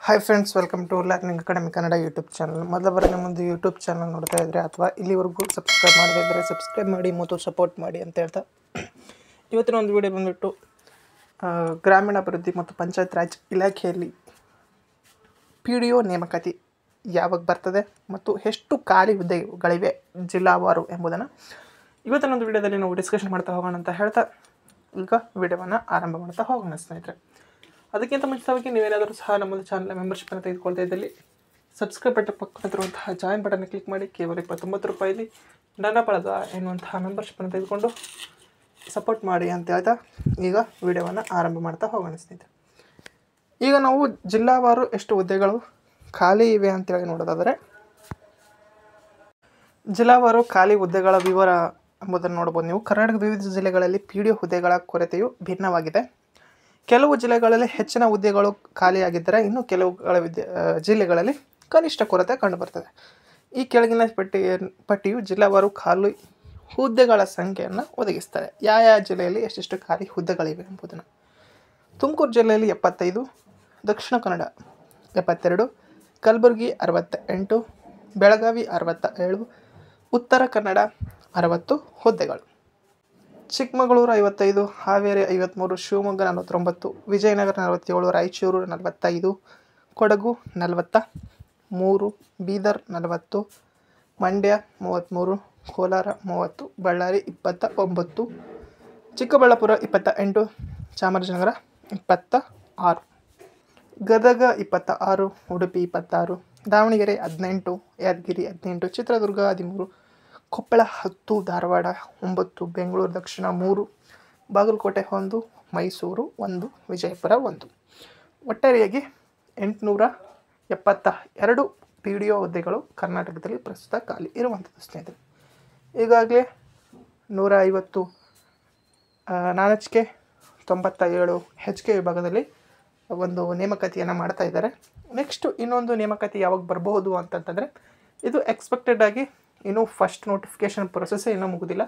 Hi friends, welcome to learning academy Kannada YouTube channel. ಮೊದಲ ಬಾರಿ ನಮ್ಮೊಂದು YouTube channel ನೋಡ್ತಾ ಇದ್ದರೆ ಅಥವಾ ಇಲ್ಲಿವರೆಗೂ ಸಬ್ಸ್ಕ್ರೈಬ್ ಮಾಡದೇ ಇದ್ದರೆ ಸಬ್ಸ್ಕ್ರೈಬ್ ಮಾಡಿ ಮತ್ತು ಸಪೋರ್ಟ್ ಮಾಡಿ ಅಂತ ಹೇಳ್ತಾ ಇವತ್ತಿನ ಒಂದು ವಿಡಿಯೋ ಬಂದುಬಿಟ್ಟು ಗ್ರಾಮೀಣಾಭಿವೃದ್ಧಿ ಮತ್ತು ಪಂಚಾಯತ್ ರಾಜ್ ಇಲಾಖೆಯಲ್ಲಿ PDO ನೇಮಕಾತಿ ಯಾವಾಗ ಬರ್ತದೆ ಮತ್ತು ಎಷ್ಟು ಖಾಲಿ ಹುದ್ದೆಗಳಿವೆ ಜಿಲ್ಲಾವಾರು ಎಂಬುದನ್ನು ಇವತ್ತಿನ ಒಂದು ವಿಡಿಯೋದಲ್ಲಿ ನಾವು ಡಿಸ್ಕಷನ್ ಮಾಡ್ತಾ ಹೋಗೋಣ ಅಂತ ಹೇಳ್ತಾ ಈಗ ವಿಡಿಯೋವನ್ನು ಆರಂಭ ಮಾಡ್ತಾ ಹೋಗೋಣ ಸ್ನೇಹಿತರೆ. ಅದಕ್ಕಿಂತ ಮುಂಚಿತವಾಗಿ ನೀವೇನಾದರೂ ಸಹ ನಮ್ಮದು ಚಾನಲ್ ಮೆಂಬರ್ಶಿಪ್ಪನ್ನು ತೆಗೆದುಕೊಳ್ತಾ ಇದ್ದಲ್ಲಿ ಸಬ್ಸ್ಕ್ರೈಬ್ ಬಟನ್ ಪಕ್ಕದಲ್ಲಿರುವಂತಹ ಜಾಯಿನ್ ಬಟನ್ ಕ್ಲಿಕ್ ಮಾಡಿ ಕೇವಲ 29 ರೂಪಾಯಿಲಿ ನನ್ನ ಬಳಗ ಎನ್ನುವಂತಹ ಮೆಂಬರ್ಶಿಪ್ಪನ್ನು ತೆಗೆದುಕೊಂಡು ಸಪೋರ್ಟ್ ಮಾಡಿ ಅಂತ ಹೇಳ್ತಾ ಈಗ ವಿಡಿಯೋವನ್ನು ಆರಂಭ ಮಾಡ್ತಾ ಹೋಗೋಣ ಸ್ನೇಹಿತರೆ. ಈಗ ನಾವು ಜಿಲ್ಲಾವಾರು ಎಷ್ಟು ಹುದ್ದೆಗಳು ಖಾಲಿ ಇವೆ ಅಂತೇಳಿ ನೋಡೋದಾದರೆ ಜಿಲ್ಲಾವಾರು ಖಾಲಿ ಹುದ್ದೆಗಳ ವಿವರ ಎಂಬುದನ್ನು ನೋಡ್ಬೋದು. ನೀವು ಕರ್ನಾಟಕದ ವಿವಿಧ ಜಿಲ್ಲೆಗಳಲ್ಲಿ PDO ಹುದ್ದೆಗಳ ಕೊರತೆಯು ಭಿನ್ನವಾಗಿದೆ. ಕೆಲವು ಜಿಲ್ಲೆಗಳಲ್ಲಿ ಹೆಚ್ಚಿನ ಹುದ್ದೆಗಳು ಖಾಲಿಯಾಗಿದ್ದರೆ ಇನ್ನು ಕೆಲವು ಜಿಲ್ಲೆಗಳಲ್ಲಿ ಕನಿಷ್ಠ ಕೊರತೆ ಕಂಡುಬರ್ತದೆ. ಈ ಕೆಳಗಿನ ಪಟ್ಟಿಯು ಜಿಲ್ಲಾವಾರು ಖಾಲಿ ಹುದ್ದೆಗಳ ಸಂಖ್ಯೆಯನ್ನು ಒದಗಿಸ್ತದೆ. ಯಾವ ಜಿಲ್ಲೆಯಲ್ಲಿ ಎಷ್ಟೆಷ್ಟು ಖಾಲಿ ಹುದ್ದೆಗಳಿವೆ ಎಂಬುದನ್ನು. ತುಮಕೂರು ಜಿಲ್ಲೆಯಲ್ಲಿ 75, ದಕ್ಷಿಣ ಕನ್ನಡ 72, ಕಲಬುರಗಿ 68, ಬೆಳಗಾವಿ 67, ಉತ್ತರ ಕನ್ನಡ 60 ಹುದ್ದೆಗಳು. ಚಿಕ್ಕಮಗಳೂರು 55, ಹಾವೇರಿ 53, ಶಿವಮೊಗ್ಗ 49, ವಿಜಯನಗರ 47, ರಾಯಚೂರು 45, ಕೊಡಗು 43, ಬೀದರ್ 40, ಮಂಡ್ಯ 33, ಕೋಲಾರ 30, ಬಳ್ಳಾರಿ 29, ಚಿಕ್ಕಬಳ್ಳಾಪುರ 28, ಚಾಮರಾಜನಗರ 26, ಗದಗ 26, ಉಡುಪಿ 26, ದಾವಣಗೆರೆ 18, ಯಾದಗಿರಿ 18, ಚಿತ್ರದುರ್ಗ 13, ಕೊಪ್ಪಳ 10, ಧಾರವಾಡ 9, ಬೆಂಗಳೂರು ದಕ್ಷಿಣ 3, ಬಾಗಲಕೋಟೆ 1, ಮೈಸೂರು 1, ವಿಜಯಪುರ 1. ಒಟ್ಟಾರೆಯಾಗಿ 872 PDO ಹುದ್ದೆಗಳು ಕರ್ನಾಟಕದಲ್ಲಿ ಪ್ರಸ್ತುತ ಖಾಲಿ ಇರುವಂಥದ್ದು ಸ್ನೇಹಿತರೆ. ಈಗಾಗಲೇ 150 NaNHK 97 HK ವಿಭಾಗದಲ್ಲಿ ಒಂದು ನೇಮಕಾತಿಯನ್ನು ಮಾಡ್ತಾ ಇದ್ದಾರೆ. ನೆಕ್ಸ್ಟು ಇನ್ನೊಂದು ನೇಮಕಾತಿ ಯಾವಾಗ ಬರಬಹುದು ಅಂತಂತಂದರೆ ಇದು ಎಕ್ಸ್ಪೆಕ್ಟೆಡ್ ಆಗಿ ಇನ್ನೂ ಫಸ್ಟ್ ನೋಟಿಫಿಕೇಷನ್ ಪ್ರೊಸೆಸ್ಸೇ ಇನ್ನೂ ಮುಗಿದಿಲ್ಲ.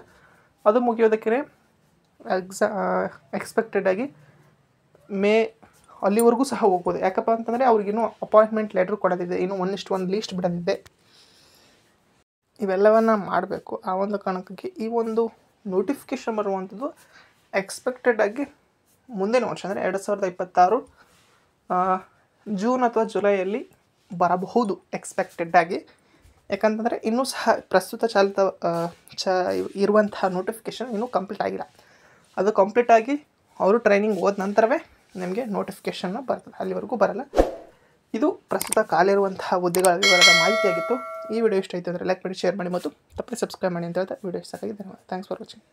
ಅದು ಮುಗಿಯೋದಕ್ಕೆ ಎಕ್ಸ್ಪೆಕ್ಟೆಡ್ ಆಗಿ ಮೇ ಅಲ್ಲಿವರೆಗೂ ಸಹ ಹೋಗ್ಬೋದು. ಯಾಕಪ್ಪ ಅಂತಂದರೆ ಅವ್ರಿಗಿನ್ನೂ ಅಪಾಯಿಂಟ್ಮೆಂಟ್ ಲೆಟ್ರ್ ಕೊಡೋದಿದೆ, ಇನ್ನೂ 1:1 ಲೀಸ್ಟ್ ಬಿಡೋದಿದೆ. ಇವೆಲ್ಲವನ್ನು ಮಾಡಬೇಕು. ಆ ಒಂದು ಕಾರಣಕ್ಕಾಗಿ ಈ ಒಂದು ನೋಟಿಫಿಕೇಷನ್ ಬರುವಂಥದ್ದು ಎಕ್ಸ್ಪೆಕ್ಟೆಡ್ ಆಗಿ ಮುಂದಿನ ವರ್ಷ ಅಂದರೆ 2026 ಜೂನ್ ಅಥವಾ ಜುಲೈಯಲ್ಲಿ ಬರಬಹುದು ಎಕ್ಸ್ಪೆಕ್ಟೆಡ್ ಆಗಿ. ಯಾಕಂತಂದರೆ ಇನ್ನೂ ಸಹ ಪ್ರಸ್ತುತ ಇರುವಂತಹ ನೋಟಿಫಿಕೇಷನ್ ಇನ್ನೂ ಕಂಪ್ಲೀಟ್ ಆಗಿಲ್ಲ. ಅದು ಕಂಪ್ಲೀಟ್ ಆಗಿ ಅವರು ಟ್ರೈನಿಂಗ್ ಹೋದ ನಂತರವೇ ನಿಮಗೆ ನೋಟಿಫಿಕೇಷನ್ನ ಬರ್ತದೆ, ಅಲ್ಲಿವರೆಗೂ ಬರಲ್ಲ. ಇದು ಪ್ರಸ್ತುತ ಖಾಲಿರುವಂತಹ ಹುದ್ದೆಗಳ ವಿವರದ ಮಾಹಿತಿಯಾಗಿತ್ತು. ಈ ವಿಡಿಯೋ ಇಷ್ಟ ಆಯಿತು ಅಂದರೆ ಲೈಕ್ ಮಾಡಿ, ಶೇರ್ ಮಾಡಿ ಮತ್ತು ತಪ್ಪದೆ ಸಬ್ಸ್ಕ್ರೈಬ್ ಮಾಡಿ ಅಂತ ಹೇಳ್ತಾ ವಿಡಿಯೋ ಇಷ್ಟ ಆಗಿದೆ. ಧನ್ಯವಾದ. Thanks for watching.